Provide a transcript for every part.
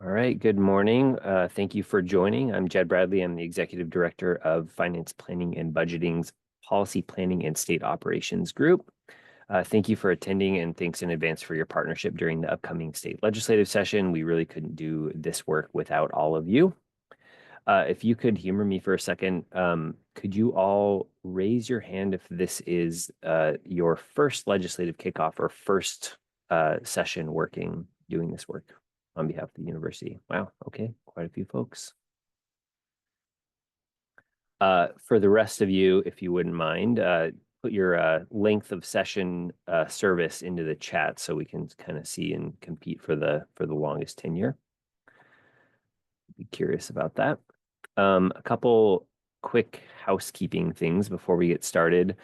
All right, good morning. Thank you for joining. I'm Jed Bradley. I'm the Executive Director of Finance Planning and Budgeting's Policy Planning and State Operations Group. Thank you for attending, and thanks in advance for your partnership during the upcoming state legislative session. We really couldn't do this work without all of you. If you could humor me for a second, could you all raise your hand if this is your first legislative kickoff or first session doing this work on behalf of the university? Wow, okay, quite a few folks. For the rest of you, if you wouldn't mind, put your length of session service into the chat so we can kind of see and compete for the longest tenure. Be curious about that. A couple quick housekeeping things before we get started.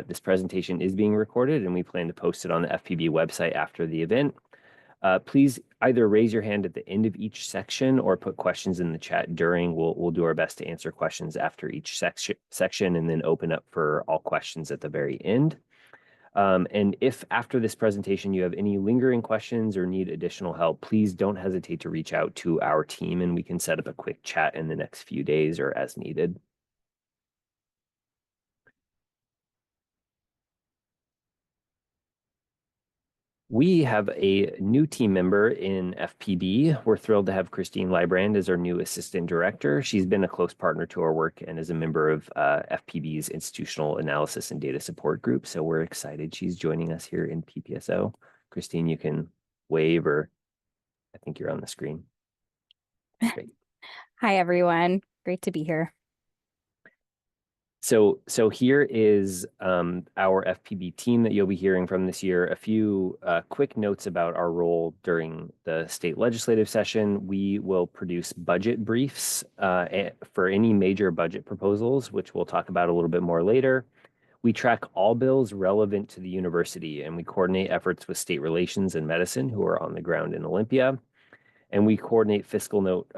This presentation is being recorded and we plan to post it on the FPB website after the event. Please either raise your hand at the end of each section or put questions in the chat during. We'll do our best to answer questions after each section and then open up for all questions at the very end. And if after this presentation you have any lingering questions or need additional help, please don't hesitate to reach out to our team and we can set up a quick chat in the next few days or as needed. We have a new team member in FPB. We're thrilled to have Christine Librand as our new assistant director. She's been a close partner to our work and is a member of FPB's Institutional Analysis and Data Support Group. So we're excited she's joining us here in PPSO. Christine, you can wave, or I think you're on the screen. Great. Hi, everyone. Great to be here. So here is our FPB team that you'll be hearing from this year. A few quick notes about our role during the state legislative session. We will produce budget briefs for any major budget proposals, which we'll talk about a little bit more later. We track all bills relevant to the university, and we coordinate efforts with state relations and medicine who are on the ground in Olympia. And we coordinate fiscal note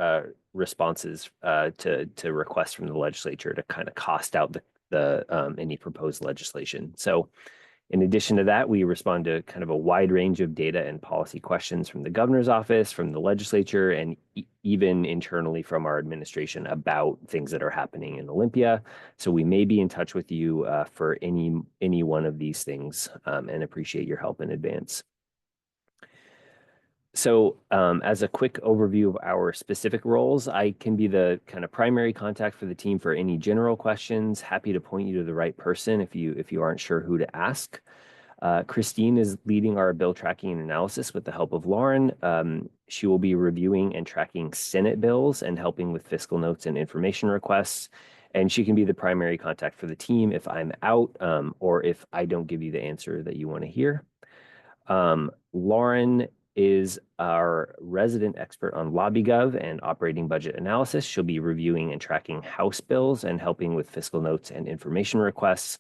responses to requests from the legislature to kind of cost out any proposed legislation. So in addition to that, we respond to kind of a wide range of data and policy questions from the governor's office, from the legislature, and even internally from our administration about things that are happening in Olympia. So we may be in touch with you for any one of these things and appreciate your help in advance. So as a quick overview of our specific roles, I can be the kind of primary contact for the team for any general questions. Happy to point you to the right person if you aren't sure who to ask. Christine is leading our bill tracking and analysis with the help of Lauren. She will be reviewing and tracking Senate bills and helping with fiscal notes and information requests. And she can be the primary contact for the team if I'm out or if I don't give you the answer that you want to hear. Lauren is our resident expert on LobbyGov and operating budget analysis. She'll be reviewing and tracking House bills and helping with fiscal notes and information requests.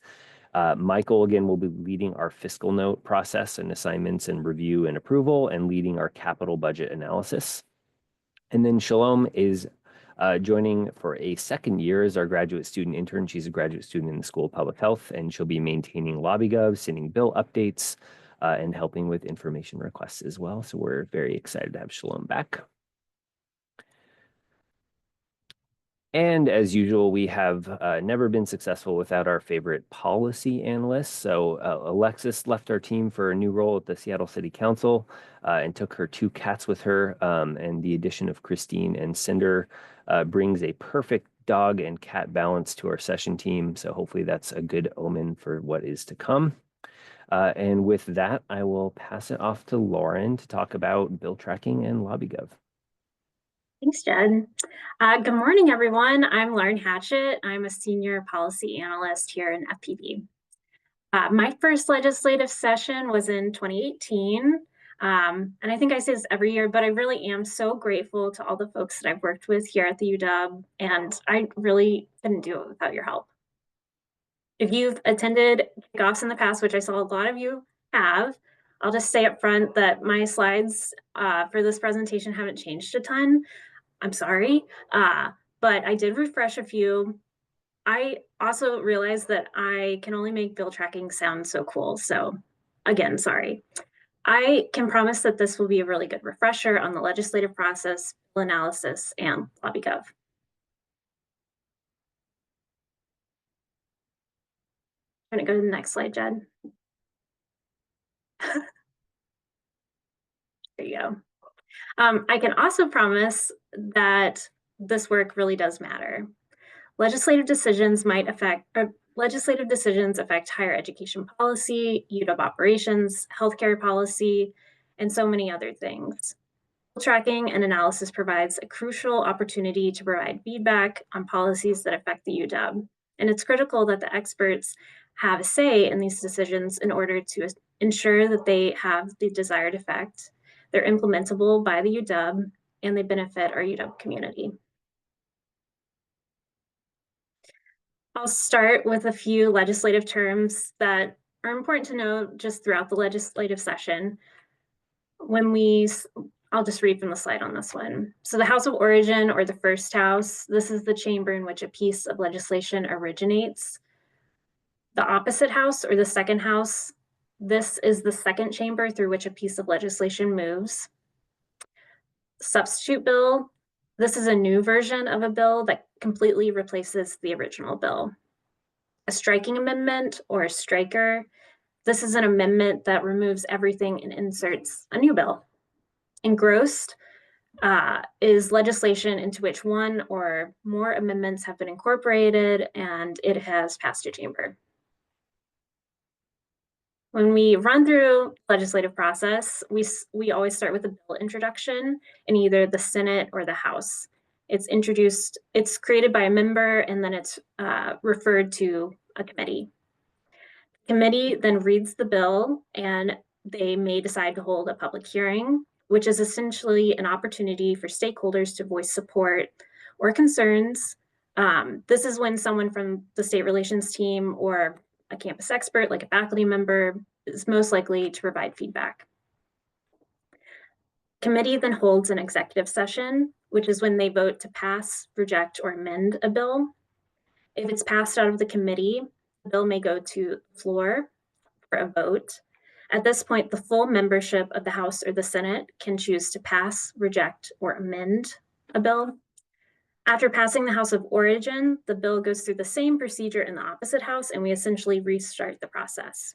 Michael, again, will be leading our fiscal note process and assignments and review and approval and leading our capital budget analysis. And then Shalom is joining for a second year as our graduate student intern. She's a graduate student in the School of Public Health, and she'll be maintaining LobbyGov, sending bill updates, and helping with information requests as well. So we're very excited to have Shalom back. And as usual, we have never been successful without our favorite policy analysts. So Alexis left our team for a new role at the Seattle City Council and took her 2 cats with her. And the addition of Christine and Cinder brings a perfect dog and cat balance to our session team. So hopefully that's a good omen for what is to come. And with that, I will pass it off to Lauren to talk about bill tracking and LobbyGov. Thanks, Jed. Good morning, everyone. I'm Lauren Hatchett. I'm a senior policy analyst here in FPB. My first legislative session was in 2018. And I think I say this every year, but I really am so grateful to all the folks that I've worked with here at the UW, and I really couldn't do it without your help. If you've attended kickoffs in the past, which I saw a lot of you have, I'll just say up front that my slides for this presentation haven't changed a ton. I'm sorry, but I did refresh a few. I also realized that I can only make bill tracking sound so cool. So again, sorry. I can promise that this will be a really good refresher on the legislative process, bill analysis, and LobbyGov. I'm going to go to the next slide, Jed. There you go. I can also promise that this work really does matter. Legislative decisions affect higher education policy, UW operations, healthcare policy, and so many other things. Tracking and analysis provides a crucial opportunity to provide feedback on policies that affect the UW. And it's critical that the experts have a say in these decisions in order to ensure that they have the desired effect, they're implementable by the UW, and they benefit our UW community. I'll start with a few legislative terms that are important to know just throughout the legislative session. I'll just read from the slide on this one. So the House of Origin, or the first house, this is the chamber in which a piece of legislation originates. The opposite house, or the second house, this is the second chamber through which a piece of legislation moves. Substitute bill, this is a new version of a bill that completely replaces the original bill. A striking amendment, or a striker, this is an amendment that removes everything and inserts a new bill. Engrossed is legislation into which one or more amendments have been incorporated and it has passed a chamber. When we run through legislative process, we always start with a bill introduction in either the Senate or the House. It's created by a member, and then it's referred to a committee. The committee then reads the bill, and they may decide to hold a public hearing, which is essentially an opportunity for stakeholders to voice support or concerns. This is when someone from the state relations team or a campus expert, like a faculty member, is most likely to provide feedback. Committee then holds an executive session, which is when they vote to pass, reject, or amend a bill. If it's passed out of the committee, the bill may go to the floor for a vote. At this point, the full membership of the House or the Senate can choose to pass, reject, or amend a bill. After passing the House of Origin, the bill goes through the same procedure in the opposite house, and we essentially restart the process.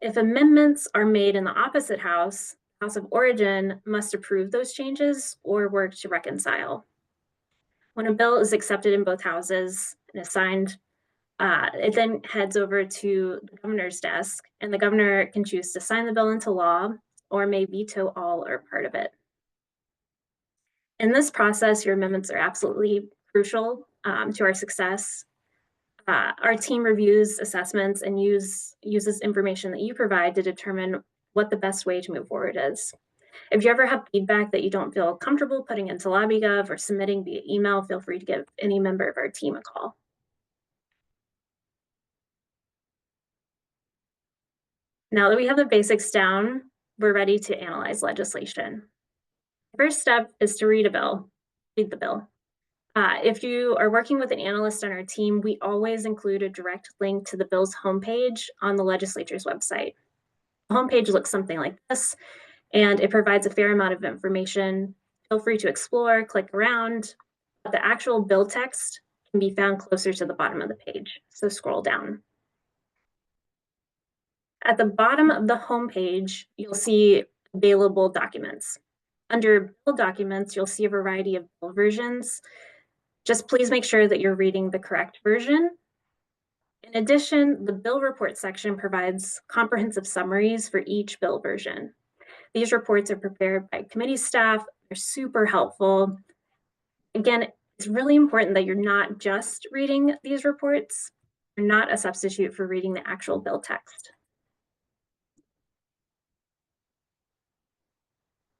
If amendments are made in the opposite house, House of Origin must approve those changes or work to reconcile. When a bill is accepted in both houses and is signed, it then heads over to the governor's desk, and the governor can choose to sign the bill into law or may veto all or part of it. In this process, your amendments are absolutely crucial to our success. Our team reviews assessments and uses information that you provide to determine what the best way to move forward is. If you ever have feedback that you don't feel comfortable putting into LobbyGov or submitting via email, feel free to give any member of our team a call. Now that we have the basics down, we're ready to analyze legislation. First step is to read the bill. If you are working with an analyst on our team, we always include a direct link to the bill's homepage on the legislature's website. The homepage looks something like this, and it provides a fair amount of information. Feel free to explore, click around, but the actual bill text can be found closer to the bottom of the page, so scroll down. At the bottom of the homepage, you'll see available documents. Under bill documents, you'll see a variety of bill versions. Just please make sure that you're reading the correct version. In addition, the bill report section provides comprehensive summaries for each bill version. These reports are prepared by committee staff. They're super helpful. Again, it's really important that you're not just reading these reports. They're not a substitute for reading the actual bill text.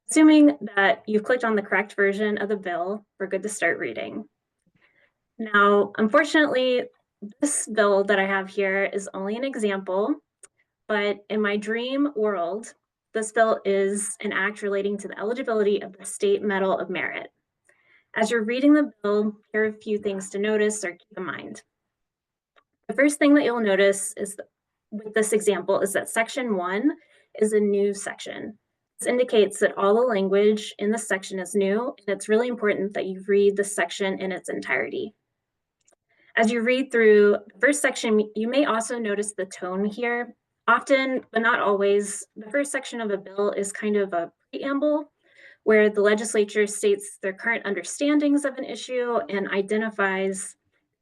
Assuming that you've clicked on the correct version of the bill, we're good to start reading. Now, unfortunately, this bill that I have here is only an example, but in my dream world, this bill is an act relating to the eligibility of the State Medal of Merit. As you're reading the bill, here are a few things to notice or keep in mind. The first thing that you'll notice is with this example is that Section 1 is a new section. This indicates that all the language in the section is new, and it's really important that you read the section in its entirety. As you read through the first section, you may also notice the tone here. Often, but not always, the first section of a bill is kind of a preamble where the legislature states their current understandings of an issue and identifies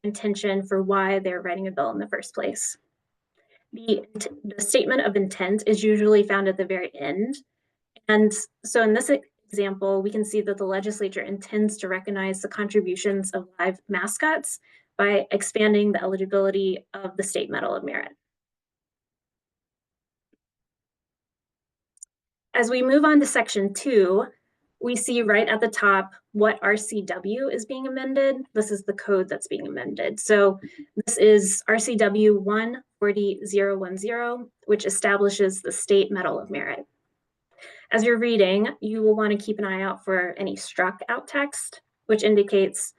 intention for why they're writing a bill in the first place. The statement of intent is usually found at the very end. And so in this example, we can see that the legislature intends to recognize the contributions of live mascots by expanding the eligibility of the State Medal of Merit. As we move on to section 2, we see right at the top what RCW is being amended. This is the code that's being amended. So this is RCW 140010, which establishes the State Medal of Merit. As you're reading, you will want to keep an eye out for any struck out text, which indicates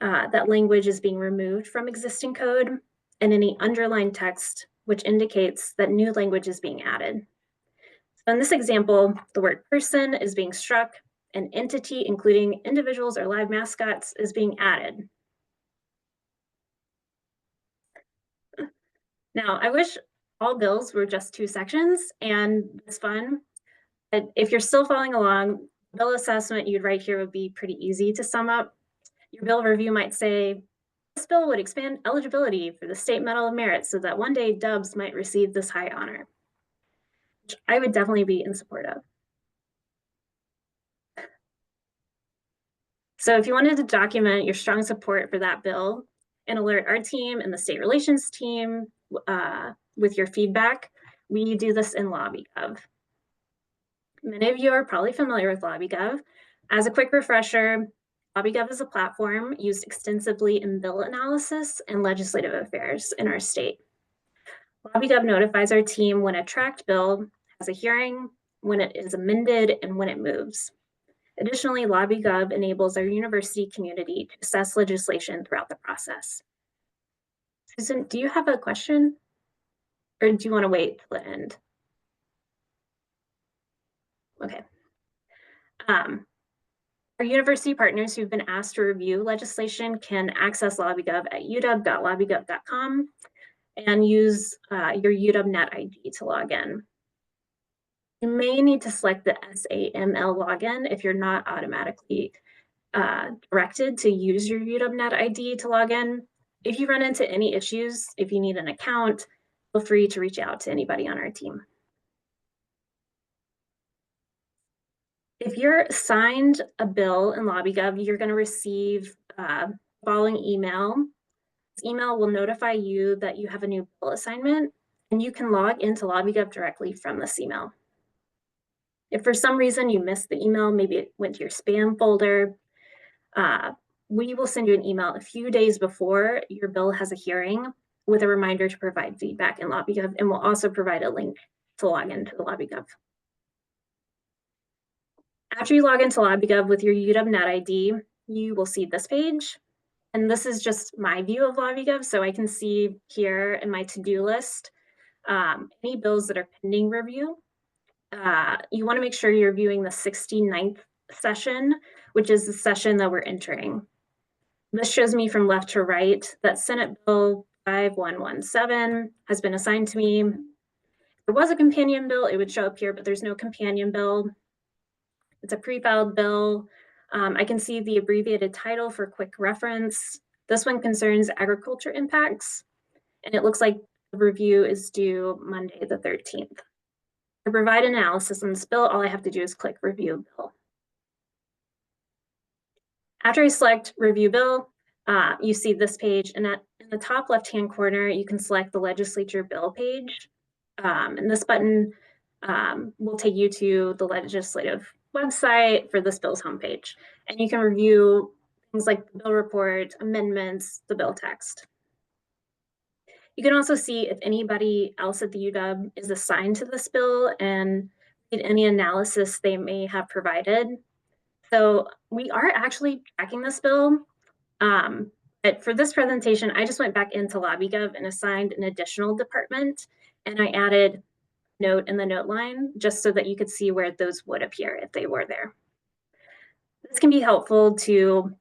that language is being removed from existing code, and any underlined text, which indicates that new language is being added. So in this example, the word person is being struck, and entity, including individuals or live mascots, is being added. Now, I wish all bills were just 2 sections, and it's fun. But if you're still following along, bill assessment you'd write here would be pretty easy to sum up. Your bill review might say, this bill would expand eligibility for the State Medal of Merit so that one day Dubs might receive this high honor, which I would definitely be in support of. So if you wanted to document your strong support for that bill and alert our team and the state relations team with your feedback, we do this in LobbyGov. Many of you are probably familiar with LobbyGov. As a quick refresher, LobbyGov is a platform used extensively in bill analysis and legislative affairs in our state. LobbyGov notifies our team when a tracked bill has a hearing, when it is amended, and when it moves. Additionally, LobbyGov enables our university community to assess legislation throughout the process. Susan, do you have a question? Or do you want to wait till the end? Okay. Our university partners who've been asked to review legislation can access LobbyGov at uw.lobbygov.com and use your UW-Net ID to log in. You may need to select the SAML login if you're not automatically directed to use your UW-Net ID to log in. If you run into any issues, if you need an account, feel free to reach out to anybody on our team. If you're assigned a bill in LobbyGov, you're going to receive following email. This email will notify you that you have a new bill assignment, and you can log into LobbyGov directly from this email. If for some reason you missed the email, maybe it went to your spam folder, we will send you an email a few days before your bill has a hearing with a reminder to provide feedback in LobbyGov, and we'll also provide a link to log into the LobbyGov. After you log into LobbyGov with your UW-Net ID, you will see this page. And this is just my view of LobbyGov. So I can see here in my to-do list, any bills that are pending review. You want to make sure you're viewing the 69th session, which is the session that we're entering. This shows me from left to right that Senate Bill 5117 has been assigned to me. If there was a companion bill, it would show up here, but there's no companion bill. It's a pre-filed bill. I can see the abbreviated title for quick reference. This one concerns agriculture impacts, and it looks like the review is due Monday the 13th. To provide analysis on this bill, all I have to do is click Review Bill. After I select Review Bill, you see this page, and in the top left-hand corner, you can select the Legislature Bill page. And this button will take you to the legislative website for this bill's homepage. And you can review things like the bill report, amendments, the bill text. You can also see if anybody else at the UW is assigned to this bill and read any analysis they may have provided. So we are actually tracking this bill. But for this presentation, I just went back into LobbyGov and assigned an additional department, and I added note in the note line, just so that you could see where those would appear if they were there. This can be helpful to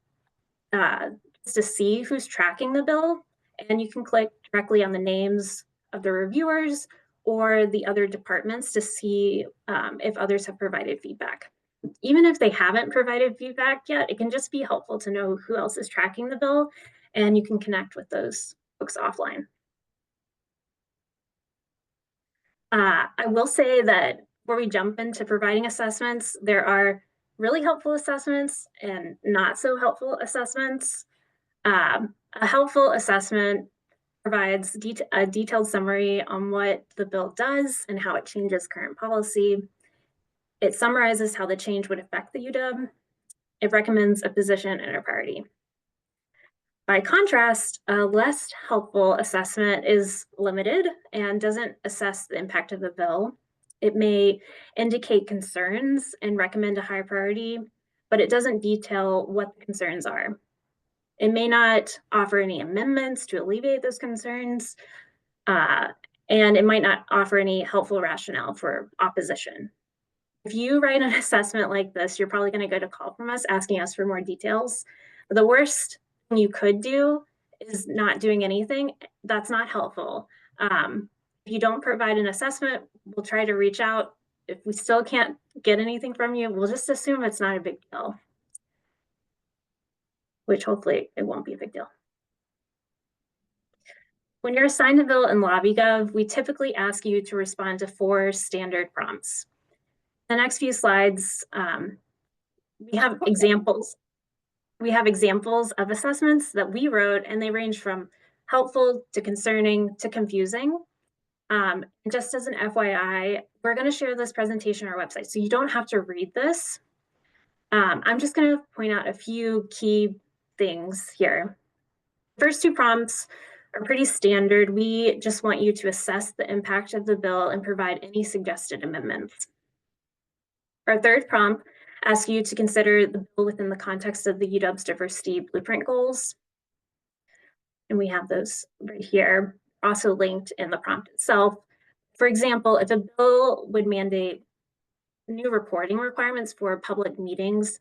see who's tracking the bill, and you can click directly on the names of the reviewers or the other departments to see if others have provided feedback. Even if they haven't provided feedback yet, it can just be helpful to know who else is tracking the bill, and you can connect with those folks offline. I will say that before we jump into providing assessments, there are really helpful assessments and not so helpful assessments. A helpful assessment provides a detailed summary on what the bill does and how it changes current policy. It summarizes how the change would affect the UW. It recommends a position and a priority. By contrast, a less helpful assessment is limited and doesn't assess the impact of the bill. It may indicate concerns and recommend a high priority, but it doesn't detail what the concerns are. It may not offer any amendments to alleviate those concerns, and it might not offer any helpful rationale for opposition. If you write an assessment like this, you're probably going to get a call from us asking us for more details. The worst thing you could do is not doing anything. That's not helpful. If you don't provide an assessment, we'll try to reach out. If we still can't get anything from you, we'll just assume it's not a big deal, which hopefully it won't be a big deal. When you're assigned a bill in LobbyGov, we typically ask you to respond to 4 standard prompts. The next few slides, we have examples. We have examples of assessments that we wrote, and they range from helpful to concerning to confusing. Just as an FYI, we're going to share this presentation on our website, so you don't have to read this. I'm just going to point out a few key things here. First 2 prompts are pretty standard. We just want you to assess the impact of the bill and provide any suggested amendments. Our third prompt asks you to consider the bill within the context of the UW's diversity blueprint goals. And we have those right here, also linked in the prompt itself. For example, if a bill would mandate new reporting requirements for public meetings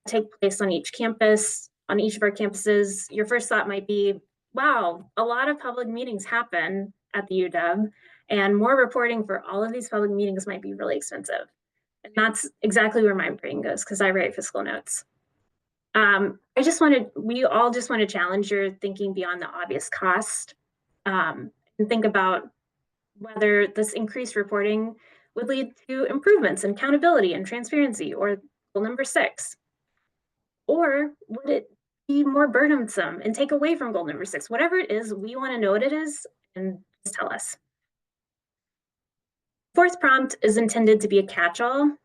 that take place on each campus, on each of our campuses, your first thought might be, wow, a lot of public meetings happen at the UW, and more reporting for all of these public meetings might be really expensive. And that's exactly where my brain goes, because I write fiscal notes. We all just want to challenge your thinking beyond the obvious cost, and think about whether this increased reporting would lead to improvements in accountability and transparency, or goal number 6. Or would it be more burdensome and take away from goal number 6? Whatever it is, we want to know what it is and just tell us. Fourth prompt is intended to be a catch-all.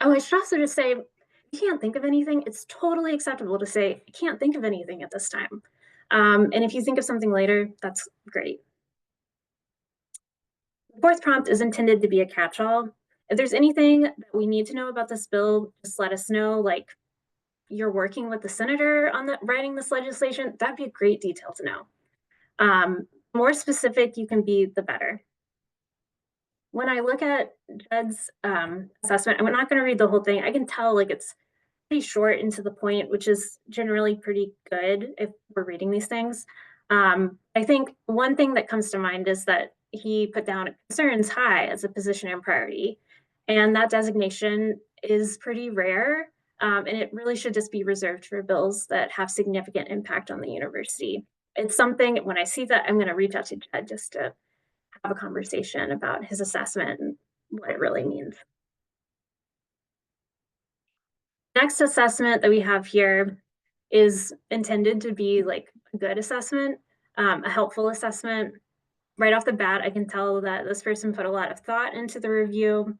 Oh, I should also just say, if you can't think of anything, it's totally acceptable to say, I can't think of anything at this time. And if you think of something later, that's great. The fourth prompt is intended to be a catch-all. If there's anything that we need to know about this bill, just let us know, like you're working with the senator on writing this legislation, that'd be a great detail to know. More specific you can be, the better. When I look at Jed's assessment, I'm not going to read the whole thing. I can tell like it's pretty short and to the point, which is generally pretty good if we're reading these things. I think one thing that comes to mind is that he put down concerns high as a position and priority, and that designation is pretty rare, and it really should just be reserved for bills that have significant impact on the university. It's something, when I see that, I'm going to reach out to Jed just to have a conversation about his assessment and what it really means. Next assessment that we have here is intended to be like a good assessment, a helpful assessment. Right off the bat, I can tell that this person put a lot of thought into the review.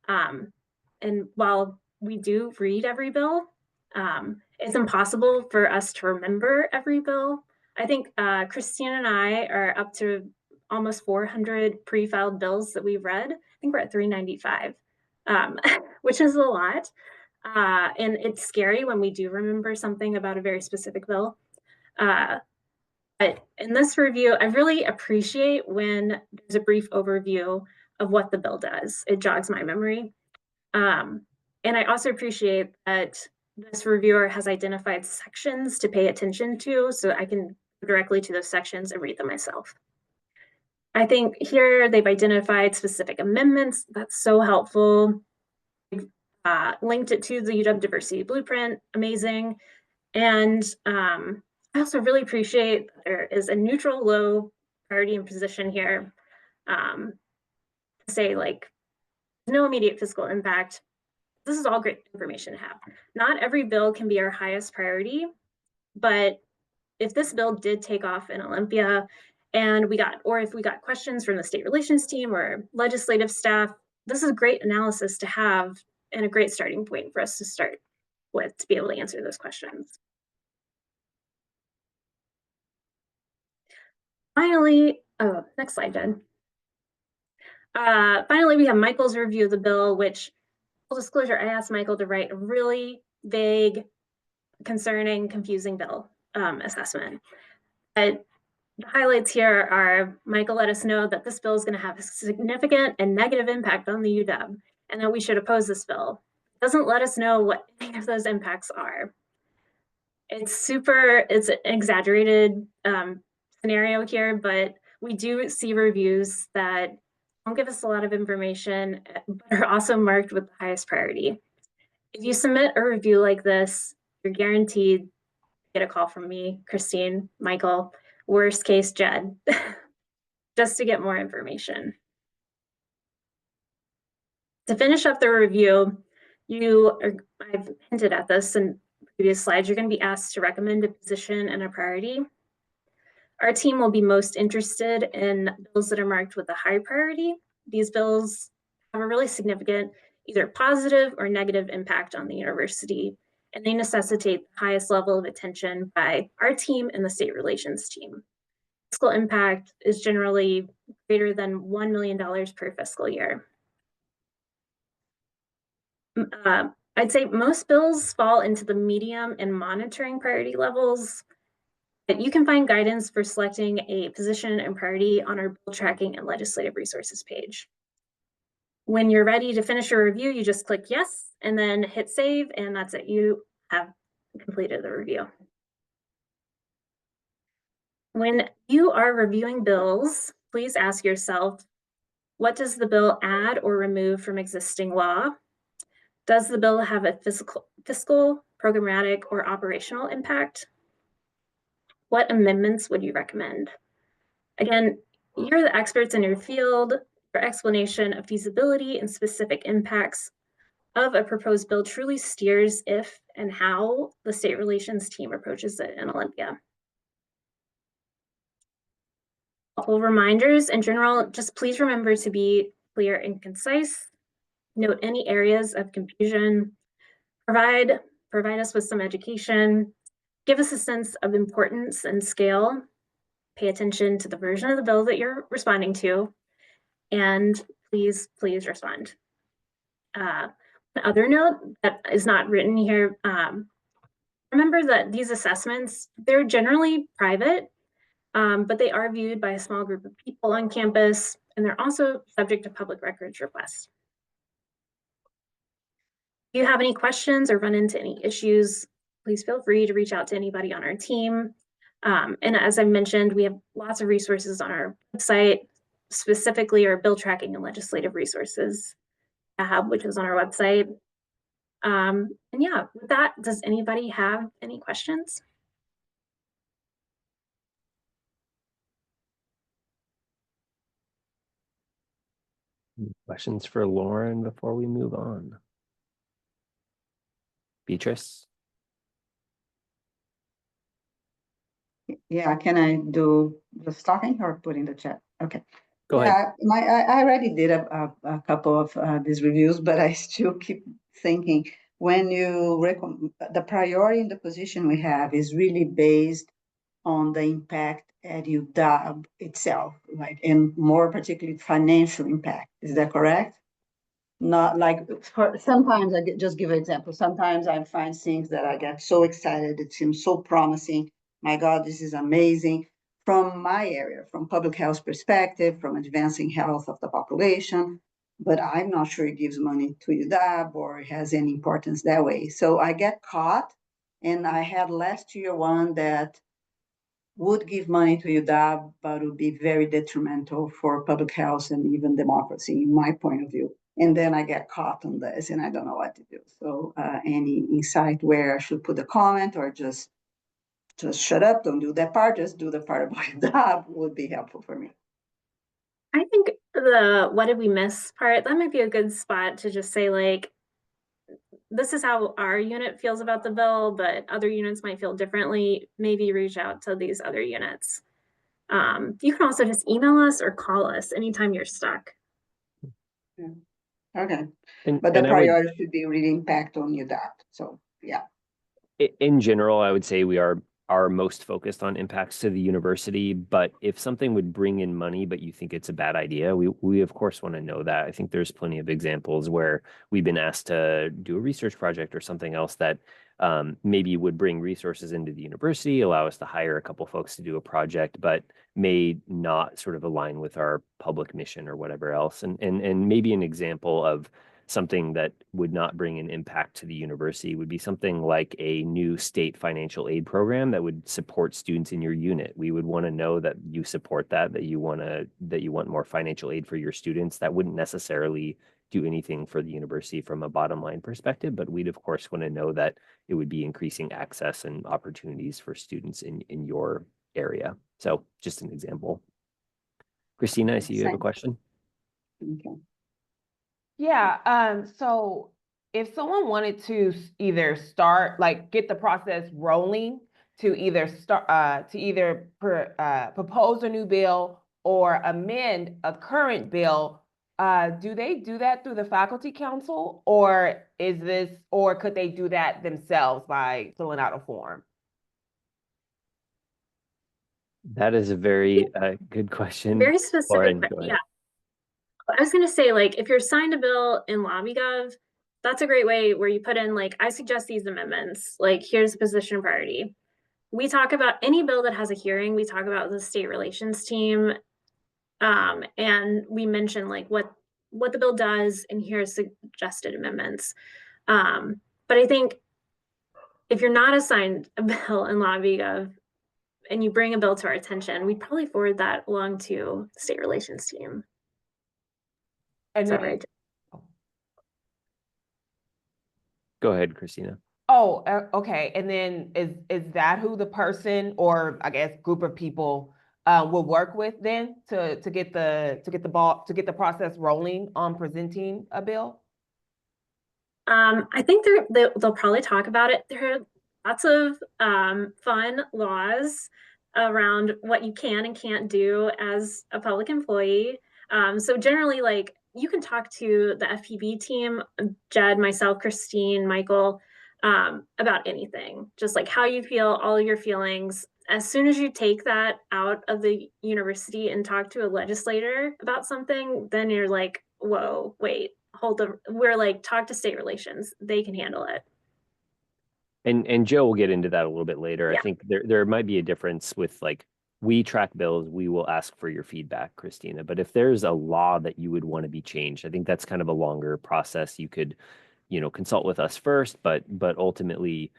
And while we do read every bill, it's impossible for us to remember every bill. I think Christine and I are up to almost 400 pre-filed bills that we've read. I think we're at 395, which is a lot. And it's scary when we do remember something about a very specific bill. But in this review, I really appreciate when there's a brief overview of what the bill does. It jogs my memory. And I also appreciate that this reviewer has identified sections to pay attention to, so I can go directly to those sections and read them myself. I think here they've identified specific amendments. That's so helpful. Linked it to the UW Diversity Blueprint. Amazing. And I also really appreciate that there is a neutral low priority and position here to say, like, no immediate fiscal impact. This is all great information to have. Not every bill can be our highest priority, but if this bill did take off in Olympia and if we got questions from the state relations team or legislative staff, this is great analysis to have and a great starting point for us to start with to be able to answer those questions. Finally, next slide, Jen. Finally, we have Michael's review of the bill, which, full disclosure, I asked Michael to write a really vague, concerning, confusing bill assessment. But the highlights here are Michael let us know that this bill is going to have a significant and negative impact on the UW and that we should oppose this bill. It doesn't let us know what any of those impacts are. It's an exaggerated scenario here, but we do see reviews that don't give us a lot of information, but are also marked with the highest priority. If you submit a review like this, you're guaranteed to get a call from me, Christine, Michael, worst case, Jed, just to get more information. To finish up the review, I've hinted at this in previous slides, you're going to be asked to recommend a position and a priority. Our team will be most interested in bills that are marked with a high priority. These bills have a really significant either positive or negative impact on the university, and they necessitate the highest level of attention by our team and the state relations team. Fiscal impact is generally greater than $1 million per fiscal year. I'd say most bills fall into the medium and monitoring priority levels. But you can find guidance for selecting a position and priority on our bill tracking and legislative resources page. When you're ready to finish your review, you just click yes and then hit save, and that's it. You have completed the review. When you are reviewing bills, please ask yourself, what does the bill add or remove from existing law? Does the bill have a fiscal, programmatic, or operational impact? What amendments would you recommend? Again, you're the experts in your field. Your explanation of feasibility and specific impacts of a proposed bill truly steers if and how the state relations team approaches it in Olympia. Couple reminders in general, just please remember to be clear and concise. Note any areas of confusion. Provide us with some education. Give us a sense of importance and scale. Pay attention to the version of the bill that you're responding to. And please respond. Another note that is not written here, remember that these assessments, they're generally private, but they are viewed by a small group of people on campus, and they're also subject to public records requests. If you have any questions or run into any issues, please feel free to reach out to anybody on our team. And as I mentioned, we have lots of resources on our website, specifically our bill tracking and legislative resources tab, which is on our website. And yeah, with that, does anybody have any questions? Questions for Lauren before we move on? Beatrice? Yeah, can I do just talking or put in the chat? Okay. Go ahead. I already did a couple of these reviews, but I still keep thinking when the priority in the position we have is really based on the impact at UW itself, right? And more particularly financial impact. Is that correct? Not like sometimes just give an example. Sometimes I find things that I get so excited. It seems so promising. My God, this is amazing. from my area, from public health perspective, from advancing health of the population, but I'm not sure it gives money to UW or has any importance that way. So I get caught, and I had last year one that would give money to UW, but would be very detrimental for public health and even democracy, in my point of view. And then I get caught on this, and I don't know what to do. So any insight where I should put a comment or just shut up, don't do that part, just do the part about UW would be helpful for me. I think the what did we miss part, that might be a good spot to just say, like, this is how our unit feels about the bill, but other units might feel differently. Maybe reach out to these other units. You can also just email us or call us anytime you're stuck. Yeah. Okay. And, But the and I would, priority should be really impact on UW. So yeah. in general, I would say we are most focused on impacts to the university, but if something would bring in money, but you think it's a bad idea, we of course want to know that. I think there's plenty of examples where we've been asked to do a research project or something else that maybe would bring resources into the university, allow us to hire a couple folks to do a project, but may not sort of align with our public mission or whatever else. And maybe an example of something that would not bring an impact to the university would be something like a new state financial aid program that would support students in your unit. We would want to know that you support that you want more financial aid for your students. That wouldn't necessarily do anything for the university from a bottom line perspective, but we'd of course want to know that it would be increasing access and opportunities for students in your area. So just an example. Christina, I see you have a question. Okay. Yeah, so if someone wanted to either start, like get the process rolling to either propose a new bill or amend a current bill, do they do that through the faculty council, or could they do that themselves by filling out a form? That is a very good question. Very specific, Lauren, but go ahead. yeah. I was going to say, like, if you're assigned a bill in LobbyGov, that's a great way where you put in, like, I suggest these amendments, like, here's the position priority. We talk about any bill that has a hearing, we talk about the state relations team, and we mention, like, what the bill does, and here's suggested amendments. But I think if you're not assigned a bill in LobbyGov and you bring a bill to our attention, we'd probably forward that along to the state relations team. And Is that then, right? Go ahead, Christina. Oh, okay. And then is that who the person, or I guess group of people will work with then to get the process rolling on presenting a bill? I think they'll probably talk about it. There are lots of fun laws around what you can and can't do as a public employee. So generally, like, you can talk to the FPB team, Jed, myself, Christine, Michael, about anything, just like how you feel, all of your feelings. As soon as you take that out of the university and talk to a legislator about something, then you're like, whoa, wait, we're like, talk to state relations. They can handle it. And Joe will get into that a little bit later. Yeah. I think there might be a difference with, like, we track bills, we will ask for your feedback, Christina. But if there's a law that you would want to be changed, I think that's kind of a longer process. You could, consult with us first, but ultimately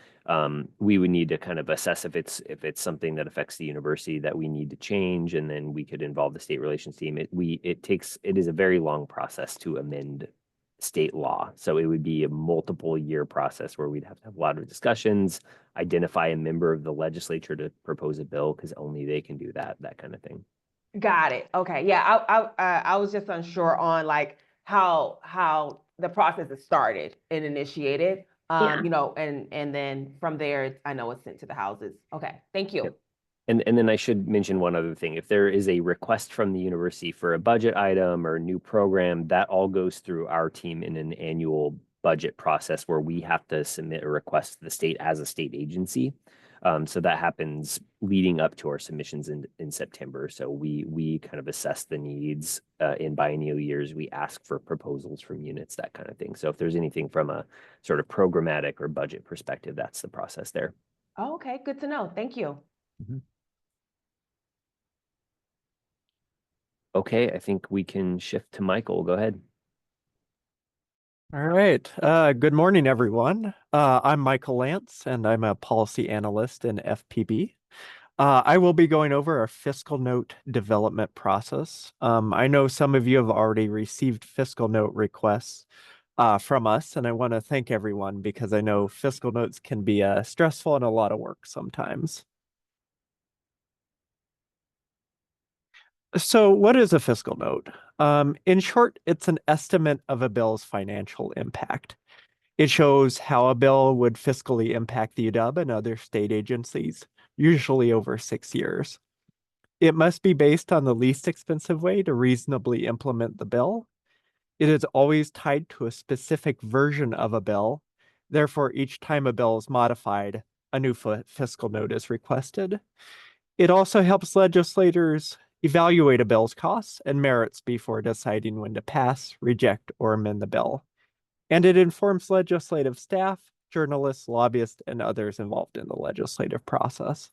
we would need to kind of assess if it's something that affects the university that we need to change, and then we could involve the state relations team. It is a very long process to amend state law. So it would be a multiple year process where we'd have to have a lot of discussions, identify a member of the legislature to propose a bill, because only they can do that kind of thing. Got it. Okay. Yeah. I was just unsure on, like, how the process is started and initiated. Yeah. And then from there, I know it's sent to the houses. Okay. Thank you. Yep. And then I should mention one other thing. If there is a request from the university for a budget item or a new program, that all goes through our team in an annual budget process where we have to submit a request to the state as a state agency. So that happens leading up to our submissions in September. So we kind of assess the needs in biennial years. We ask for proposals from units, that kind of thing. So if there's anything from a sort of programmatic or budget perspective, that's the process there. Oh, okay. Good to know. Thank you. Mm-hmm. Okay, I think we can shift to Michael. Go ahead. All right. Good morning, everyone. I'm Michael Lance, and I'm a policy analyst in FPB. I will be going over our fiscal note development process. I know some of you have already received fiscal note requests from us, and I want to thank everyone because I know fiscal notes can be stressful and a lot of work sometimes. So what is a fiscal note? In short, it's an estimate of a bill's financial impact. It shows how a bill would fiscally impact the UW and other state agencies, usually over 6 years. It must be based on the least expensive way to reasonably implement the bill. It is always tied to a specific version of a bill. Therefore, each time a bill is modified, a new fiscal note is requested. It also helps legislators evaluate a bill's costs and merits before deciding when to pass, reject, or amend the bill. And it informs legislative staff, journalists, lobbyists, and others involved in the legislative process.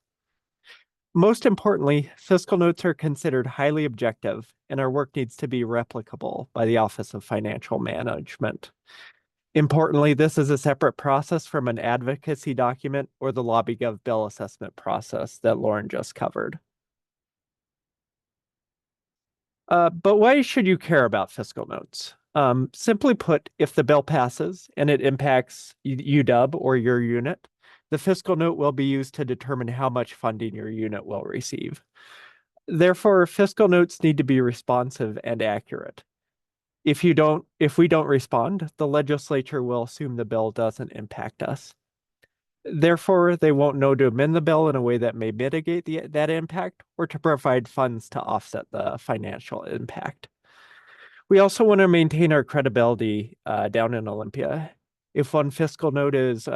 Most importantly, fiscal notes are considered highly objective, and our work needs to be replicable by the Office of Financial Management. Importantly, this is a separate process from an advocacy document or the LobbyGov bill assessment process that Lauren just covered. But why should you care about fiscal notes? Simply put, if the bill passes and it impacts UW or your unit, the fiscal note will be used to determine how much funding your unit will receive. Therefore, fiscal notes need to be responsive and accurate. If we don't respond, the legislature will assume the bill doesn't impact us. Therefore, they won't know to amend the bill in a way that may mitigate that impact or to provide funds to offset the financial impact. We also want to maintain our credibility down in Olympia. If one fiscal note is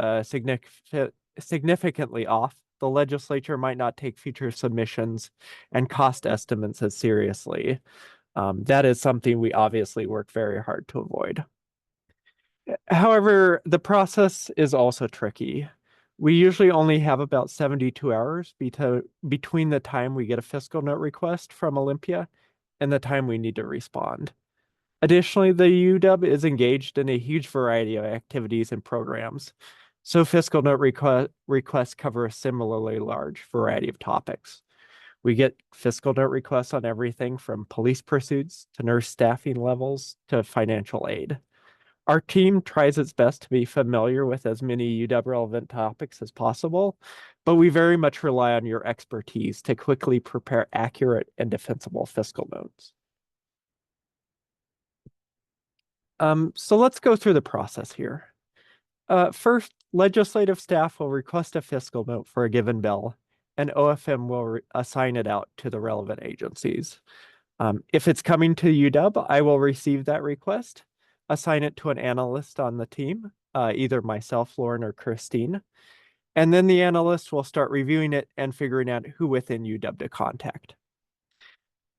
significantly off, the legislature might not take future submissions and cost estimates as seriously. That is something we obviously work very hard to avoid. However, the process is also tricky. We usually only have about 72 hours between the time we get a fiscal note request from Olympia and the time we need to respond. Additionally, the UW is engaged in a huge variety of activities and programs, so fiscal note requests cover a similarly large variety of topics. We get fiscal note requests on everything from police pursuits to nurse staffing levels to financial aid. Our team tries its best to be familiar with as many UW relevant topics as possible, but we very much rely on your expertise to quickly prepare accurate and defensible fiscal notes. So let's go through the process here. First, legislative staff will request a fiscal note for a given bill, and OFM will assign it out to the relevant agencies. If it's coming to UW, I will receive that request, assign it to an analyst on the team, either myself, Lauren, or Christine. And then the analyst will start reviewing it and figuring out who within UW to contact.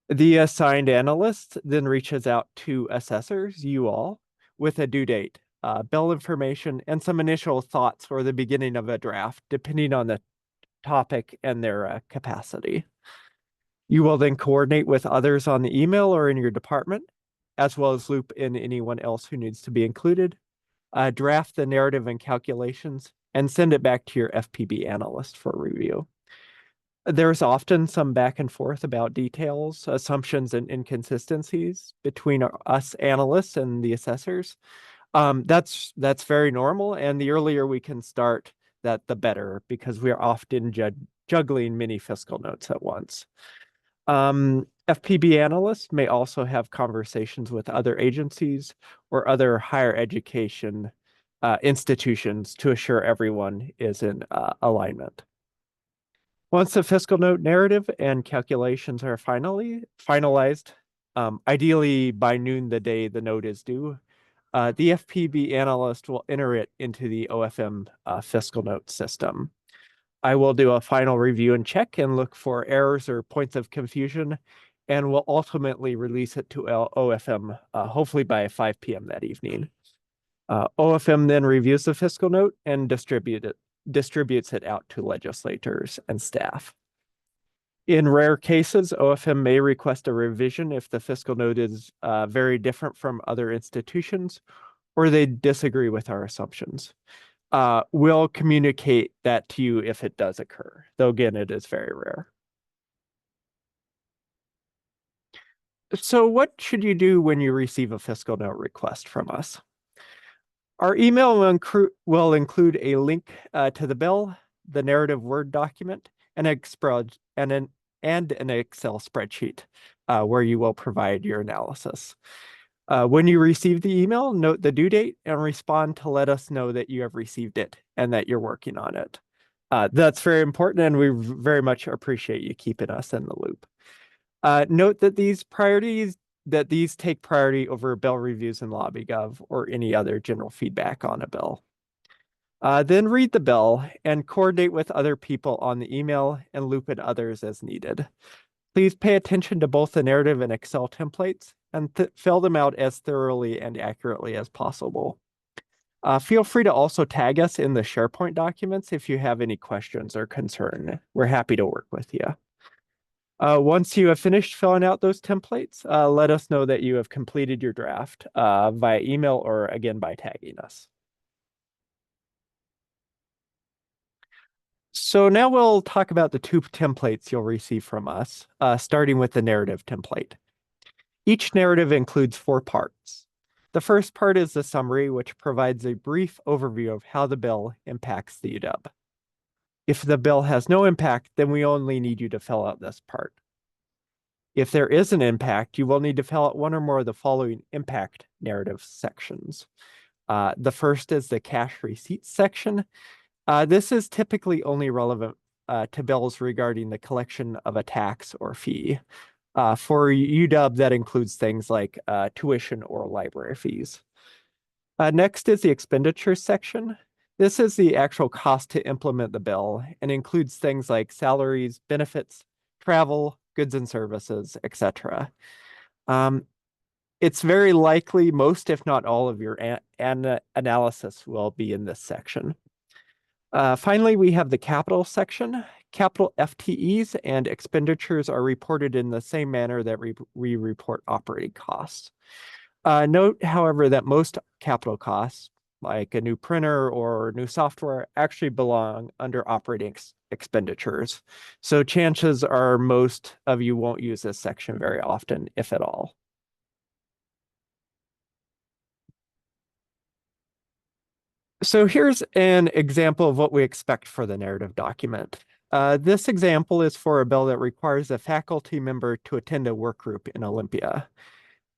The assigned analyst then reaches out to assessors, you all, with a due date, bill information, and some initial thoughts or the beginning of a draft, depending on the topic and their capacity. You will then coordinate with others on the email or in your department, as well as loop in anyone else who needs to be included, draft the narrative and calculations, and send it back to your FPB analyst for review. There's often some back and forth about details, assumptions, and inconsistencies between us analysts and the assessors. That's very normal, and the earlier we can start that, the better, because we are often juggling many fiscal notes at once. FPB analysts may also have conversations with other agencies or other higher education institutions to assure everyone is in alignment. Once the fiscal note narrative and calculations are finalized, ideally by noon the day the note is due, the FPB analyst will enter it into the OFM fiscal note system. I will do a final review and check and look for errors or points of confusion, and will ultimately release it to OFM, hopefully by 5 p.m. that evening. OFM then reviews the fiscal note and distributes it out to legislators and staff. In rare cases, OFM may request a revision if the fiscal note is very different from other institutions or they disagree with our assumptions. We'll communicate that to you if it does occur, though again, it is very rare. So what should you do when you receive a fiscal note request from us? Our email will include a link to the bill, the narrative Word document, and an Excel spreadsheet where you will provide your analysis. When you receive the email, note the due date and respond to let us know that you have received it and that you're working on it. That's very important, and we very much appreciate you keeping us in the loop. Note that these take priority over bill reviews in LobbyGov or any other general feedback on a bill. Then read the bill and coordinate with other people on the email and loop in others as needed. Please pay attention to both the narrative and Excel templates and fill them out as thoroughly and accurately as possible. Feel free to also tag us in the SharePoint documents if you have any questions or concern. We're happy to work with you. Once you have finished filling out those templates, let us know that you have completed your draft via email or again by tagging us. So now we'll talk about the 2 templates you'll receive from us, starting with the narrative template. Each narrative includes 4 parts. The first part is the summary, which provides a brief overview of how the bill impacts the UW. If the bill has no impact, then we only need you to fill out this part. If there is an impact, you will need to fill out one or more of the following impact narrative sections. The first is the cash receipts section. This is typically only relevant to bills regarding the collection of a tax or fee. For UW, that includes things like tuition or library fees. Next is the expenditures section. This is the actual cost to implement the bill and includes things like salaries, benefits, travel, goods and services, etc. It's very likely most, if not all, of your analysis will be in this section. Finally, we have the capital section. Capital FTEs and expenditures are reported in the same manner that we report operating costs. Note, however, that most capital costs, like a new printer or new software, actually belong under operating expenditures. So chances are most of you won't use this section very often, if at all. So here's an example of what we expect for the narrative document. This example is for a bill that requires a faculty member to attend a work group in Olympia.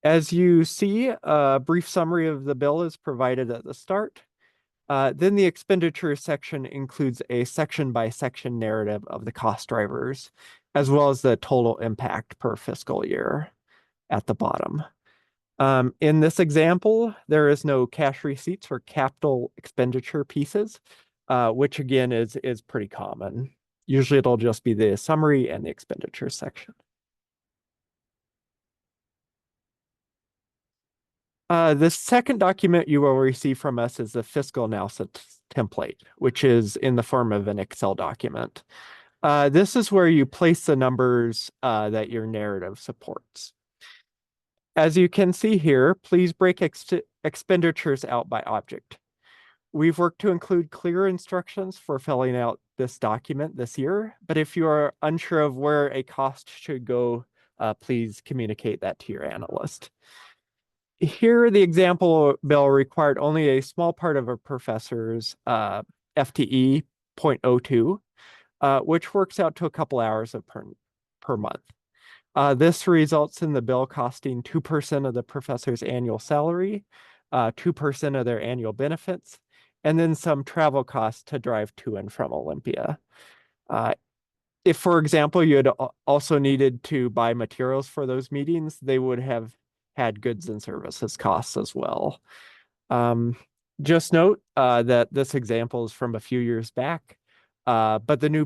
As you see, a brief summary of the bill is provided at the start. Then the expenditure section includes a section-by-section narrative of the cost drivers, as well as the total impact per fiscal year at the bottom. In this example, there is no cash receipts for capital expenditure pieces, which again is pretty common. Usually it'll just be the summary and the expenditure section. The second document you will receive from us is the fiscal analysis template, which is in the form of an Excel document. This is where you place the numbers that your narrative supports. As you can see here, please break expenditures out by object. We've worked to include clear instructions for filling out this document this year, but if you are unsure of where a cost should go, please communicate that to your analyst. Here, the example bill required only a small part of a professor's FTE 0.02, which works out to a couple hours per month. This results in the bill costing 2% of the professor's annual salary, 2% of their annual benefits, and then some travel costs to drive to and from Olympia. If, for example, you had also needed to buy materials for those meetings, they would have had goods and services costs as well. Just note that this example is from a few years back, but the new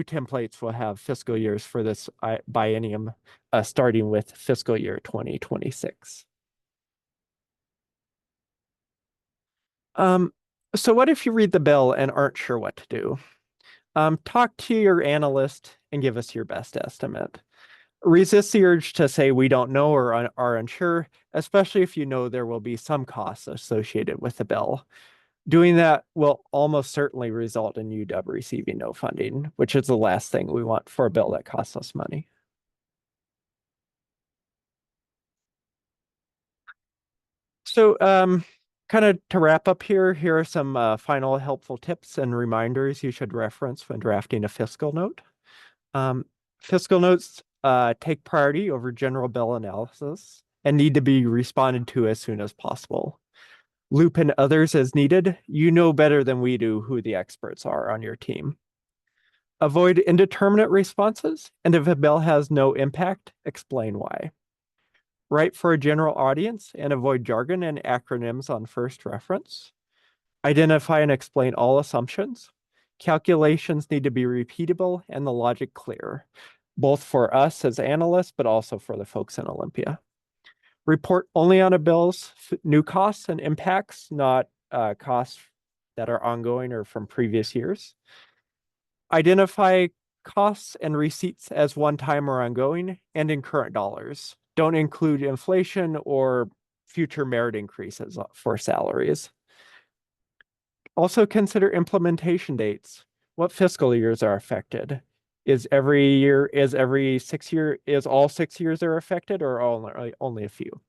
templates will have fiscal years for this biennium, starting with fiscal year 2026. So what if you read the bill and aren't sure what to do? Talk to your analyst and give us your best estimate. Resist the urge to say we don't know or are unsure, especially if you know there will be some costs associated with the bill. Doing that will almost certainly result in UW receiving no funding, which is the last thing we want for a bill that costs us money. So kind of to wrap up here are some final helpful tips and reminders you should reference when drafting a fiscal note. Fiscal notes take priority over general bill analysis and need to be responded to as soon as possible. Loop in others as needed. You know better than we do who the experts are on your team. Avoid indeterminate responses, and if a bill has no impact, explain why. Write for a general audience and avoid jargon and acronyms on first reference. Identify and explain all assumptions. Calculations need to be repeatable and the logic clear, both for us as analysts, but also for the folks in Olympia. Report only on a bill's new costs and impacts, not costs that are ongoing or from previous years. Identify costs and receipts as one-time or ongoing and in current dollars. Don't include inflation or future merit increases for salaries. Also consider implementation dates. What fiscal years are affected? Is all 6 years are affected or only a few?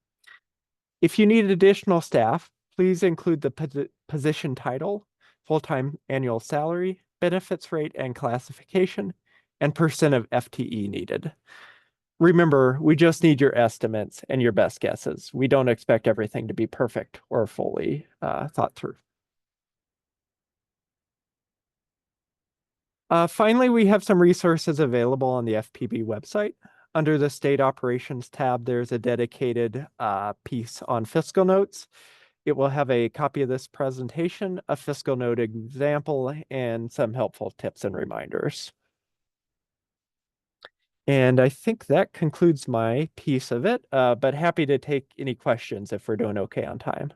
If you need additional staff, please include the position title, full-time annual salary, benefits rate and classification, and percent of FTE needed. Remember, we just need your estimates and your best guesses. We don't expect everything to be perfect or fully thought through. Finally, we have some resources available on the FPB website. Under the State Operations tab, there's a dedicated piece on fiscal notes. It will have a copy of this presentation, a fiscal note example, and some helpful tips and reminders. And I think that concludes my piece of it, but happy to take any questions if we're doing okay on time.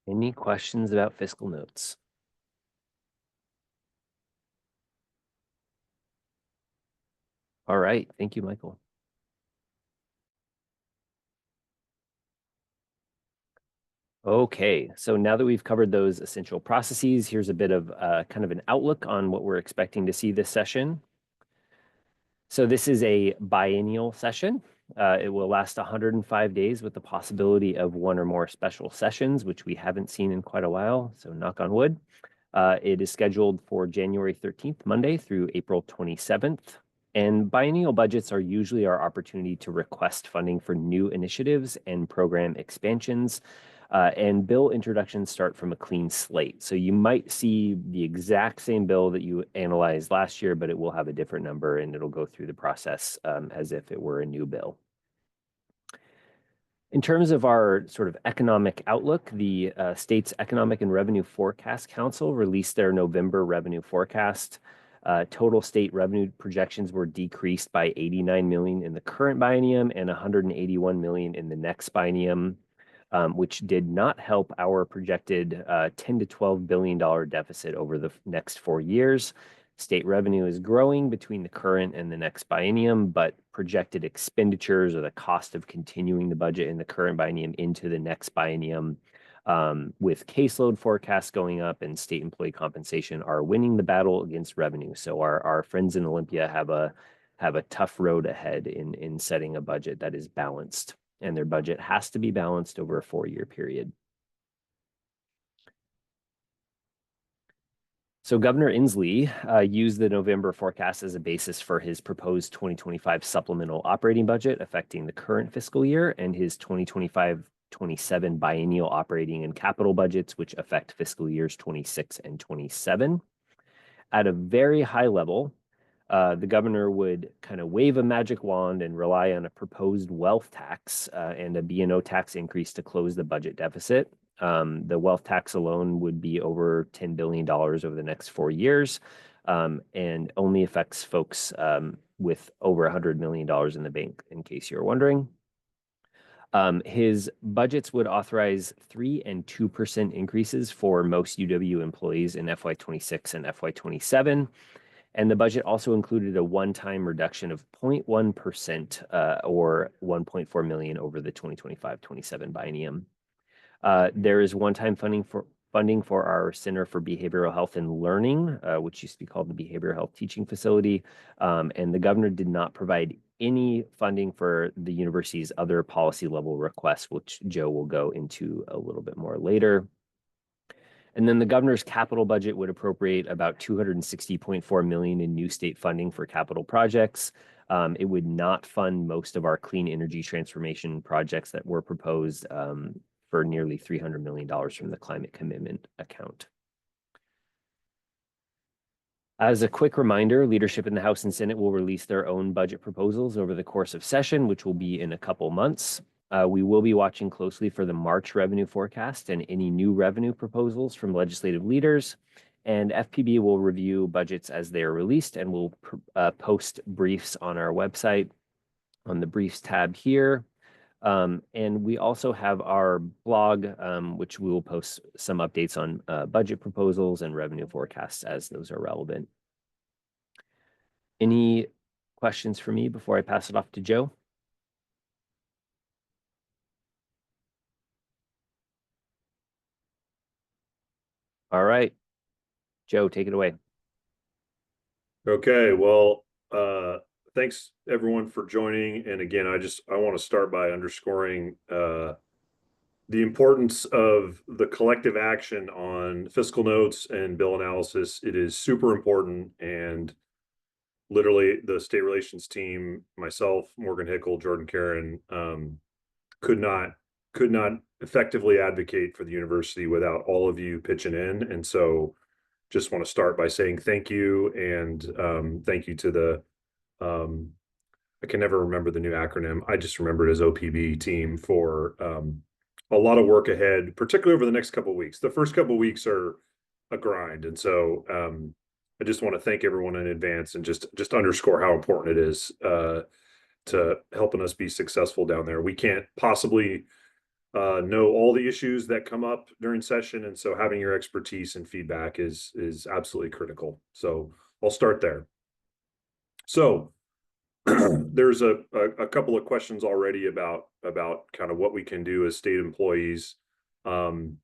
Any questions about fiscal notes? All right, thank you, Michael. Okay, so now that we've covered those essential processes, here's a bit of kind of an outlook on what we're expecting to see this session. So this is a biennial session. It will last 105 days with the possibility of one or more special sessions, which we haven't seen in quite a while, so knock on wood. It is scheduled for January 13th, Monday, through April 27th. And biennial budgets are usually our opportunity to request funding for new initiatives and program expansions. And bill introductions start from a clean slate. So you might see the exact same bill that you analyzed last year, but it will have a different number and it'll go through the process as if it were a new bill. In terms of our sort of economic outlook, the state's Economic and Revenue Forecast Council released their November revenue forecast. Total state revenue projections were decreased by 89 million in the current biennium and 181 million in the next biennium, which did not help our projected $10 to $12 billion deficit over the next 4 years. State revenue is growing between the current and the next biennium, but projected expenditures or the cost of continuing the budget in the current biennium into the next biennium, with caseload forecasts going up and state employee compensation, are winning the battle against revenue. So our friends in Olympia have a tough road ahead in setting a budget that is balanced, and their budget has to be balanced over a 4-year period. So Governor Inslee used the November forecast as a basis for his proposed 2025 supplemental operating budget affecting the current fiscal year and his 2025-27 biennial operating and capital budgets, which affect fiscal years 26 and 27. At a very high level, the governor would kind of wave a magic wand and rely on a proposed wealth tax and a B&O tax increase to close the budget deficit. The wealth tax alone would be over $10 billion over the next 4 years, and only affects folks with over $100 million in the bank, in case you're wondering. His budgets would authorize 3% and 2% increases for most UW employees in FY26 and FY27. And the budget also included a one-time reduction of 0.1% or 1.4 million over the 2025-27 biennium. There is one-time funding for our Center for Behavioral Health and Learning, which used to be called the Behavioral Health Teaching Facility. And the governor did not provide any funding for the university's other policy level requests, which Joe will go into a little bit more later. And then the governor's capital budget would appropriate about 260.4 million in new state funding for capital projects. It would not fund most of our clean energy transformation projects that were proposed for nearly $300 million from the climate commitment account. As a quick reminder, leadership in the House and Senate will release their own budget proposals over the course of session, which will be in a couple months. We will be watching closely for the March revenue forecast and any new revenue proposals from legislative leaders. And FPB will review budgets as they are released and will post briefs on our website on the briefs tab here. And we also have our blog, which we will post some updates on budget proposals and revenue forecasts as those are relevant. Any questions for me before I pass it off to Joe? All right, Joe, take it away. Okay, well, thanks everyone for joining. And again, I want to start by underscoring the importance of the collective action on fiscal notes and bill analysis. It is super important, and literally the state relations team, myself, Morgan Hickel, Jordan Karen, could not effectively advocate for the university without all of you pitching in. And so just want to start by saying thank you, and thank you to the I can never remember the new acronym. I just remember it as OPB team for a lot of work ahead, particularly over the next couple of weeks. The first couple of weeks are a grind, and so I just want to thank everyone in advance and just underscore how important it is to helping us be successful down there. We can't possibly know all the issues that come up during session, and so having your expertise and feedback is absolutely critical. So I'll start there. So there's a couple of questions already about kind of what we can do as state employees. You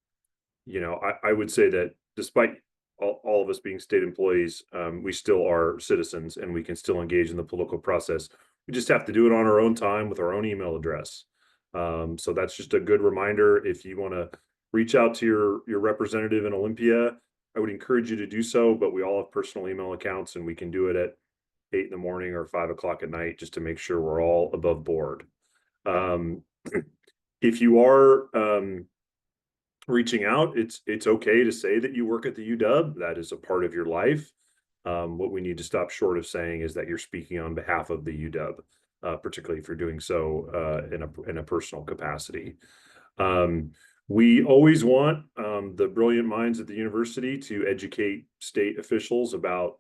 know, I would say that despite all of us being state employees, we still are citizens, and we can still engage in the political process. We just have to do it on our own time with our own email address. So that's just a good reminder. If you want to reach out to your representative in Olympia, I would encourage you to do so, but we all have personal email accounts, and we can do it at 8 in the morning or 5 o'clock at night just to make sure we're all above board. If you are reaching out, it's okay to say that you work at the UW. That is a part of your life. What we need to stop short of saying is that you're speaking on behalf of the UW, particularly if you're doing so in a personal capacity. We always want the brilliant minds at the university to educate state officials about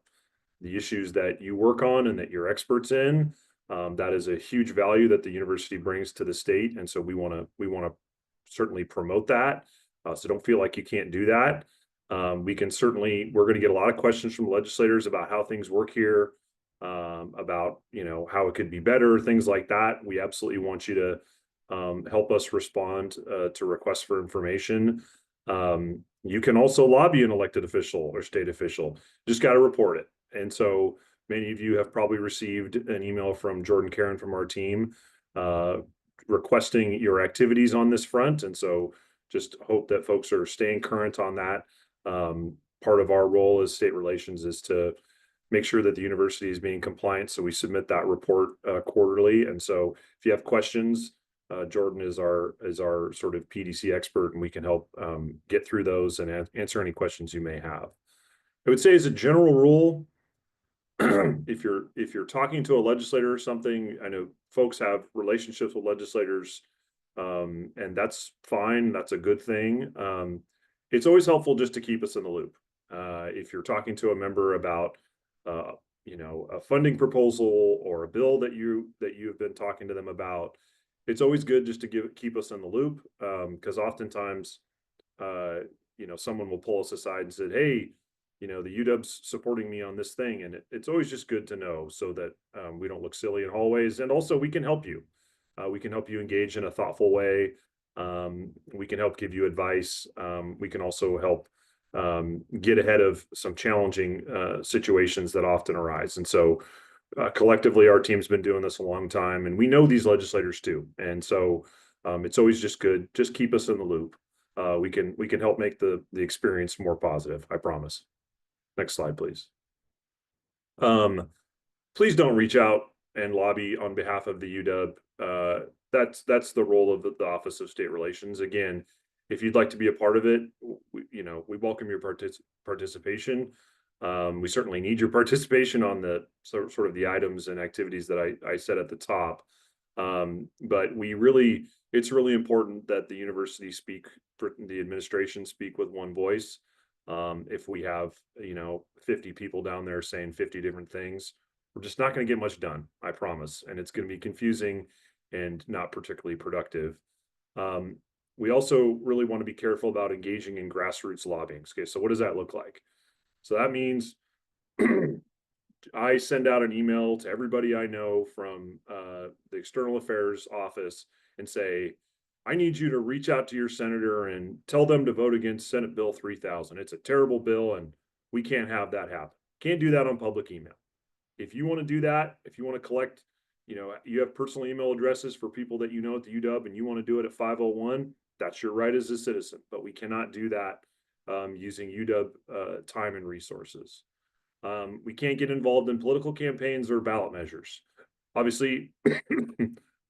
the issues that you work on and that you're experts in. That is a huge value that the university brings to the state, and so we want to certainly promote that. So don't feel like you can't do that. We're going to get a lot of questions from legislators about how things work here, about how it could be better, things like that. We absolutely want you to help us respond to requests for information. You can also lobby an elected official or state official. Just got to report it. And so many of you have probably received an email from Jordan Karen from our team requesting your activities on this front. And so just hope that folks are staying current on that. Part of our role as state relations is to make sure that the university is being compliant. So we submit that report quarterly. And so if you have questions, Jordan is our sort of PDC expert, and we can help get through those and answer any questions you may have. I would say as a general rule, if you're talking to a legislator or something, I know folks have relationships with legislators, and that's fine. That's a good thing. It's always helpful just to keep us in the loop. If you're talking to a member about a funding proposal or a bill that you've been talking to them about, it's always good just to keep us in the loop, because oftentimes, someone will pull us aside and said, hey, the UW's supporting me on this thing. And it's always just good to know so that we don't look silly in hallways. And also we can help you. We can help you engage in a thoughtful way. We can help give you advice. We can also help get ahead of some challenging situations that often arise. And so collectively, our team's been doing this a long time, and we know these legislators too. And so it's always just good. Just keep us in the loop. We can help make the experience more positive. I promise. Next slide, please. Please don't reach out and lobby on behalf of the UW. That's the role of the Office of State Relations. Again, if you'd like to be a part of it, we welcome your participation. We certainly need your participation on the sort of the items and activities that I said at the top. But it's really important that the university the administration speak with one voice. If we have, 50 people down there saying 50 different things, we're just not going to get much done, I promise. And it's going to be confusing and not particularly productive. We also really want to be careful about engaging in grassroots lobbying. Okay, so what does that look like? So that means I send out an email to everybody I know from the External Affairs Office and say, I need you to reach out to your senator and tell them to vote against Senate Bill 3000. It's a terrible bill and we can't have that happen. Can't do that on public email. If you want to do that, if you want to collect, you have personal email addresses for people that you know at the UW and you want to do it at 501, that's your right as a citizen, but we cannot do that using UW time and resources. We can't get involved in political campaigns or ballot measures. Obviously,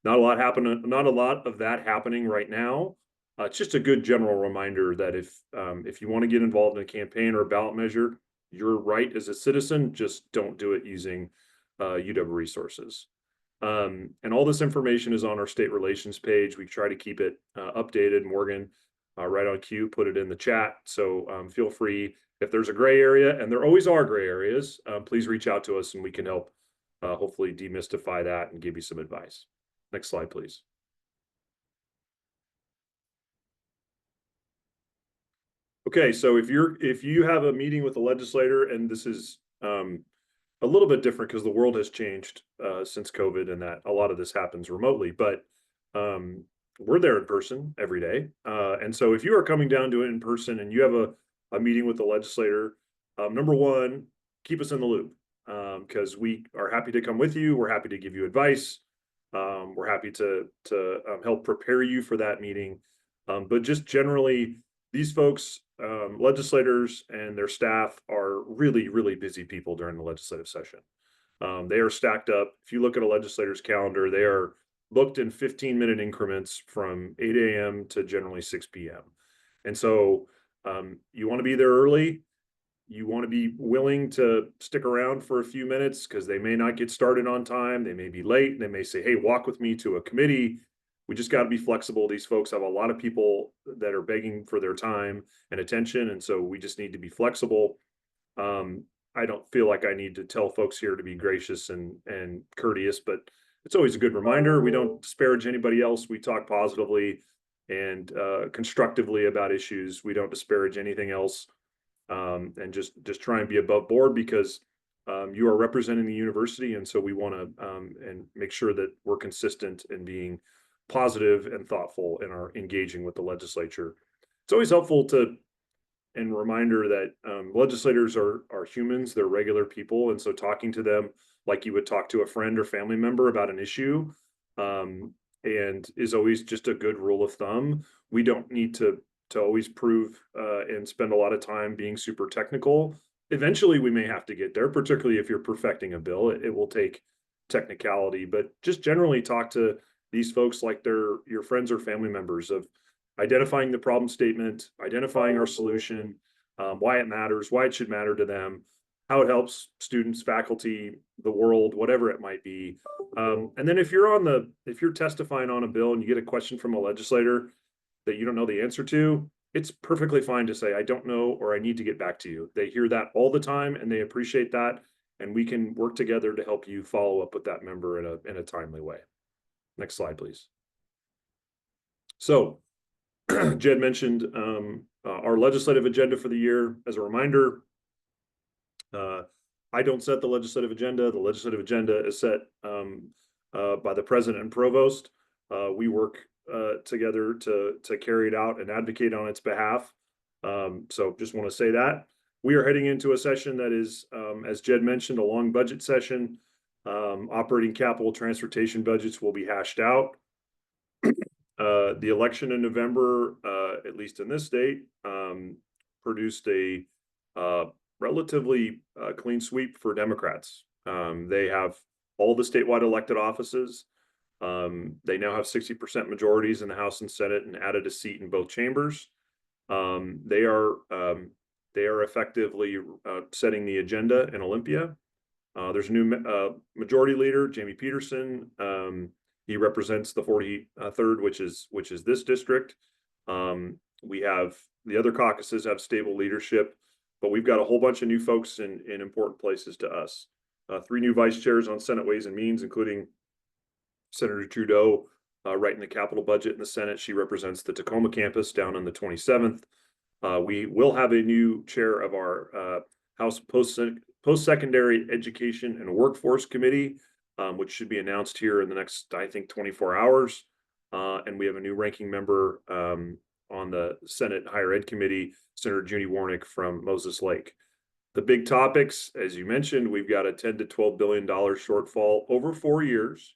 not a lot of that happening right now. It's just a good general reminder that if you want to get involved in a campaign or a ballot measure, you're right as a citizen, just don't do it using UW resources. And all this information is on our state relations page. We try to keep it updated. Morgan, right on cue, put it in the chat. So feel free, if there's a gray area, and there always are gray areas, please reach out to us and we can help hopefully demystify that and give you some advice. Next slide, please. Okay, so if you have a meeting with a legislator, and this is a little bit different because the world has changed since COVID and that a lot of this happens remotely, but we're there in person every day. And so if you are coming down to it in person and you have a meeting with the legislator, number one, keep us in the loop because we are happy to come with you. We're happy to give you advice. We're happy to help prepare you for that meeting. But just generally, these folks, legislators and their staff are really, really busy people during the legislative session. They are stacked up. If you look at a legislator's calendar, they are booked in 15-minute increments from 8 a.m. to generally 6 p.m. And so you want to be there early. You want to be willing to stick around for a few minutes because they may not get started on time. They may be late. They may say, hey, walk with me to a committee. We just got to be flexible. These folks have a lot of people that are begging for their time and attention. And so we just need to be flexible. I don't feel like I need to tell folks here to be gracious and courteous, but it's always a good reminder. We don't disparage anybody else. We talk positively and constructively about issues. We don't disparage anything else. And just try and be above board because you are representing the university. And so we want to and make sure that we're consistent in being positive and thoughtful in our engaging with the legislature. It's always helpful and reminder that legislators are humans, they're regular people. And so talking to them like you would talk to a friend or family member about an issue and is always just a good rule of thumb. We don't need to always prove and spend a lot of time being super technical. Eventually we may have to get there, particularly if you're perfecting a bill. It will take technicality, but just generally talk to these folks like they're your friends or family members, of identifying the problem statement, identifying our solution, why it matters, why it should matter to them, how it helps students, faculty, the world, whatever it might be. And then if you're testifying on a bill and you get a question from a legislator that you don't know the answer to, it's perfectly fine to say, I don't know, or I need to get back to you. They hear that all the time and they appreciate that. And we can work together to help you follow up with that member in a timely way. Next slide, please. So Jed mentioned our legislative agenda for the year. As a reminder, I don't set the legislative agenda. The legislative agenda is set by the president and provost. We work together to carry it out and advocate on its behalf. So just want to say that. We are heading into a session that is, as Jed mentioned, a long budget session. Operating capital transportation budgets will be hashed out. The election in November, at least in this state, produced a relatively clean sweep for Democrats. They have all the statewide elected offices. They now have 60% majorities in the House and Senate and added a seat in both chambers. They are effectively setting the agenda in Olympia. There's a new majority leader, Jamie Peterson. He represents the 43rd, which is this district. We have the other caucuses have stable leadership, but we've got a whole bunch of new folks in important places to us. 3 new vice chairs on Senate Ways and Means, including Senator Trudeau, writing the capital budget in the Senate. She represents the Tacoma campus down on the 27th. We will have a new chair of our House Post-Secondary Education and Workforce Committee, which should be announced here in the next, I think, 24 hours. And we have a new ranking member on the Senate Higher Ed Committee, Senator Junie Warnick from Moses Lake. The big topics, as you mentioned, we've got a $10 to $12 billion shortfall over 4 years.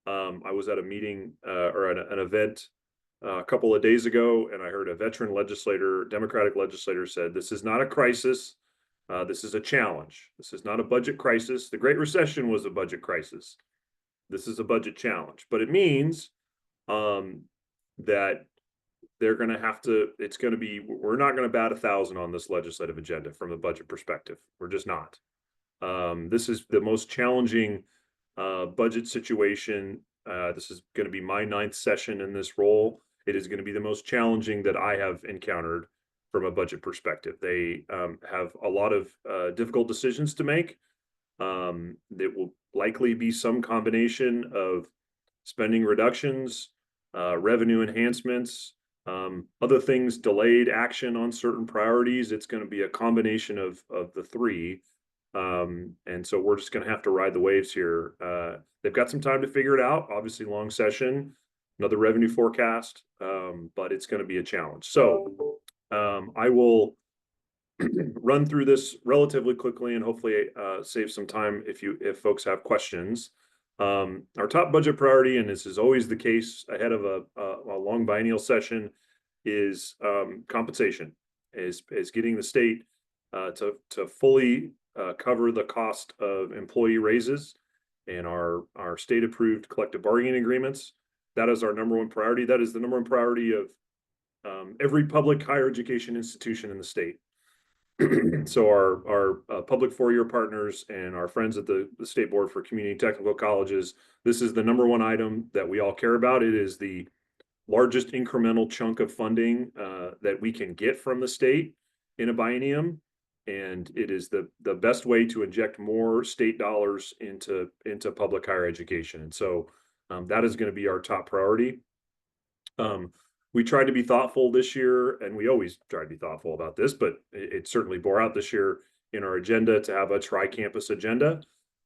I was at a meeting or at an event a couple of days ago, and I heard a veteran legislator, Democratic legislator, said, "This is not a crisis. This is a challenge. This is not a budget crisis. The Great Recession was a budget crisis. This is a budget challenge." But it means that they're going to have to, it's going to be, we're not going to bat 1,000 on this legislative agenda from a budget perspective. We're just not. This is the most challenging budget situation. This is going to be my 9th session in this role. It is going to be the most challenging that I have encountered from a budget perspective. They have a lot of difficult decisions to make. There will likely be some combination of spending reductions, revenue enhancements, other things, delayed action on certain priorities. It's going to be a combination of the 3. And so we're just going to have to ride the waves here. They've got some time to figure it out. Obviously, long session, another revenue forecast, but it's going to be a challenge. So I will run through this relatively quickly and hopefully save some time if folks have questions. Our top budget priority, and this is always the case ahead of a long biennial session, is compensation, is getting the state to fully cover the cost of employee raises and our state approved collective bargaining agreements. That is our number 1 priority. That is the number 1 priority of every public higher education institution in the state. So our public 4-year partners and our friends at the State Board for Community and Technical Colleges, this is the number 1 item that we all care about. It is the largest incremental chunk of funding that we can get from the state in a biennium. And it is the best way to inject more state dollars into public higher education. And so that is going to be our top priority. We tried to be thoughtful this year, and we always try to be thoughtful about this, but it certainly bore out this year in our agenda to have a tri-campus agenda.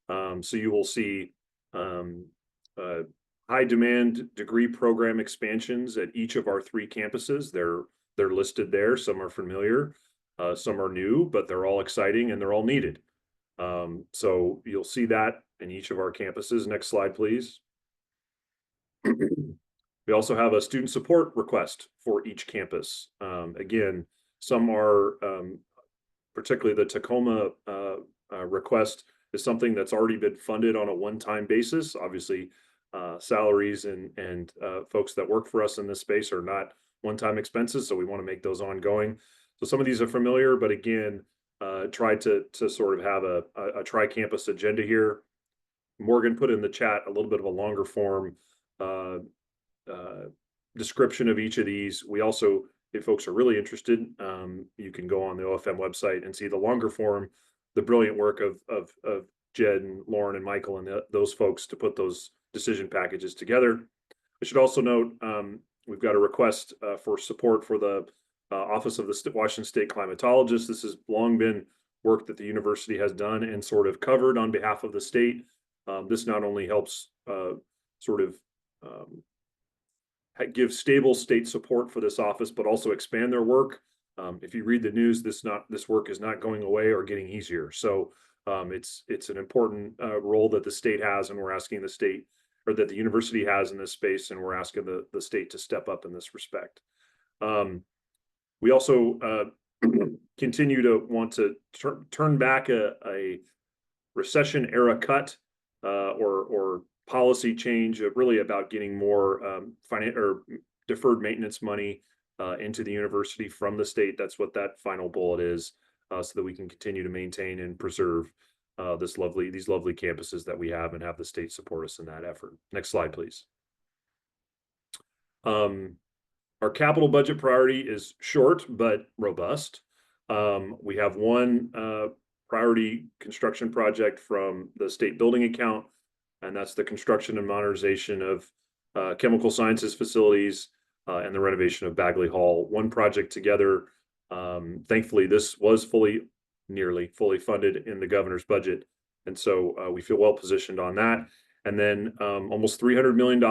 So you will see high demand degree program expansions at each of our 3 campuses. They're listed there. Some are familiar. Some are new, but they're all exciting and they're all needed. So you'll see that in each of our campuses. Next slide, please. We also have a student support request for each campus. Again, some are, particularly the Tacoma request is something that's already been funded on a one-time basis. Obviously, salaries and folks that work for us in this space are not one-time expenses, so we want to make those ongoing. So some of these are familiar, but again, try to sort of have a tri-campus agenda here. Morgan put in the chat a little bit of a longer form description of each of these. We also, if folks are really interested, you can go on the OFM website and see the longer form, the brilliant work of Jed and Lauren and Michael and those folks to put those decision packages together. I should also note, we've got a request for support for the Office of the Washington State Climatologist. This has long been work that the university has done and sort of covered on behalf of the state. This not only helps give stable state support for this office, but also expand their work. If you read the news, this work is not going away or getting easier. So it's an important role that the state has, and we're asking the state, or that the university has in this space, and we're asking the state to step up in this respect. We also continue to want to turn back a recession era cut or policy change, really about getting more deferred maintenance money into the university from the state. That's what that final bullet is, so that we can continue to maintain and preserve these lovely campuses that we have, and have the state support us in that effort. Next slide, please. Our capital budget priority is short but robust. We have one priority construction project from the state building account, and that's the construction and modernization of chemical sciences facilities and the renovation of Bagley Hall. One project together. Thankfully, this was nearly fully funded in the governor's budget, and so we feel well positioned on that. And then almost $300 million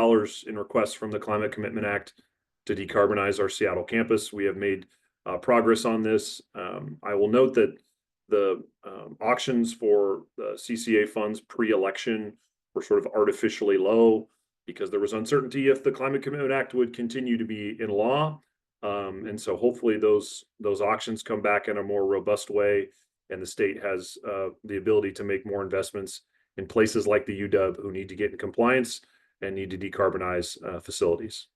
in requests from the Climate Commitment Act to decarbonize our Seattle campus. We have made progress on this. I will note that the auctions for the CCA funds pre-election were sort of artificially low because there was uncertainty if the Climate Commitment Act would continue to be in law. And so hopefully those auctions come back in a more robust way, and the state has the ability to make more investments in places like the UW who need to get in compliance and need to decarbonize facilities.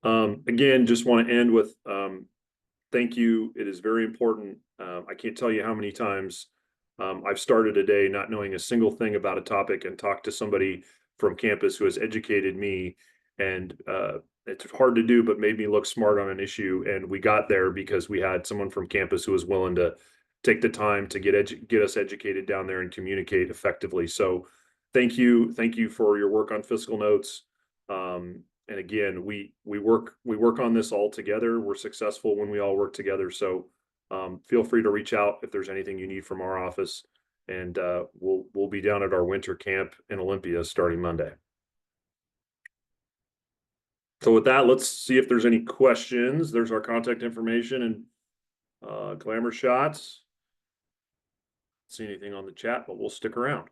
Again, just want to end with thank you. It is very important. I can't tell you how many times I've started a day not knowing a single thing about a topic and talked to somebody from campus who has educated me, and it's hard to do, but made me look smart on an issue. And we got there because we had someone from campus who was willing to take the time to get us educated down there and communicate effectively. So thank you for your work on fiscal notes. And again, we work on this all together. We're successful when we all work together. So feel free to reach out if there's anything you need from our office, and we'll be down at our winter camp in Olympia starting Monday. So with that, let's see if there's any questions. There's our contact information and glamour shots. See anything on the chat, but we'll stick around.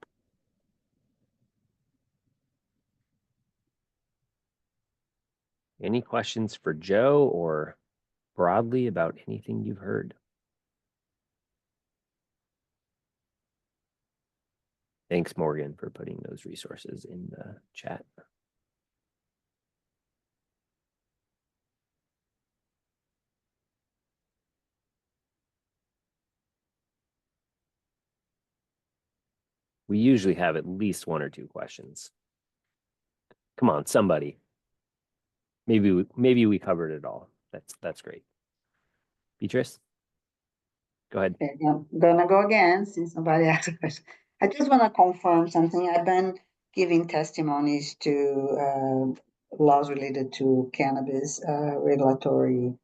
Any questions for Joe or broadly about anything you've heard? Thanks, Morgan, for putting those resources in the chat. We usually have at least one or two questions. Come on, somebody. Maybe we covered it all. That's great. Beatrice, go ahead. Okay, I'm gonna go again since nobody asked a question. I just want to confirm something. I've been giving testimonies to laws related to cannabis regulatory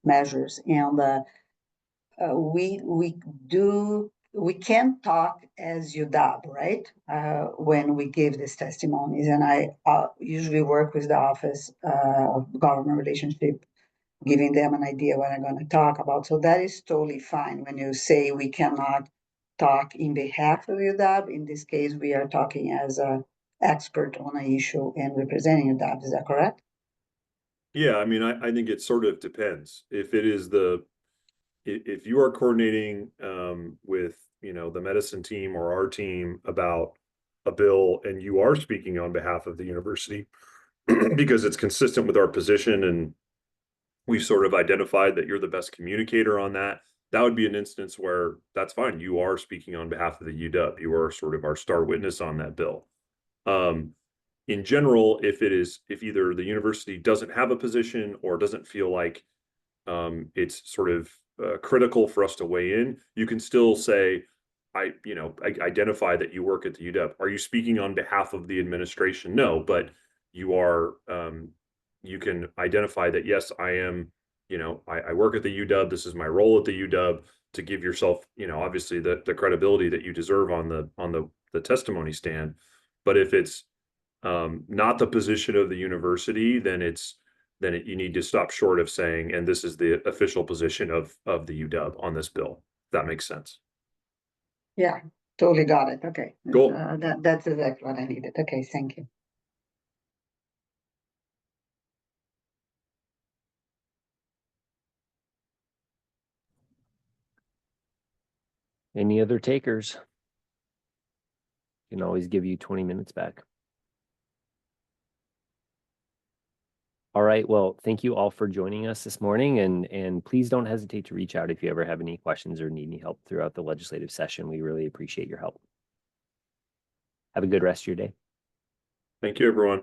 measures, and we can talk as UW, right? When we give these testimonies, and I usually work with the Office of Government Relationship, giving them an idea what I'm going to talk about. So that is totally fine when you say we cannot talk in behalf of UW. In this case, we are talking as an expert on an issue and representing UW. Is that correct? Yeah, I mean, I think it sort of depends. If you are coordinating with the medicine team or our team about a bill, and you are speaking on behalf of the university because it's consistent with our position, and we've sort of identified that you're the best communicator on that would be an instance where that's fine. You are speaking on behalf of the UW. You are sort of our star witness on that bill. In general, if either the university doesn't have a position or doesn't feel like it's sort of critical for us to weigh in, you can still say, identify that you work at the UW. Are you speaking on behalf of the administration? No, but you are, you can identify that, yes, I am, I work at the UW. This is my role at the UW, to give yourself, obviously the credibility that you deserve on the testimony stand. But if it's not the position of the university, then you need to stop short of saying, and this is the official position of the UW on this bill. If that makes sense. Yeah, totally got it. Okay. Cool. That's exactly what I needed. Okay, thank you. Any other takers? Can always give you 20 minutes back. All right. Well, thank you all for joining us this morning, and please don't hesitate to reach out if you ever have any questions or need any help throughout the legislative session. We really appreciate your help. Have a good rest of your day. Thank you, everyone.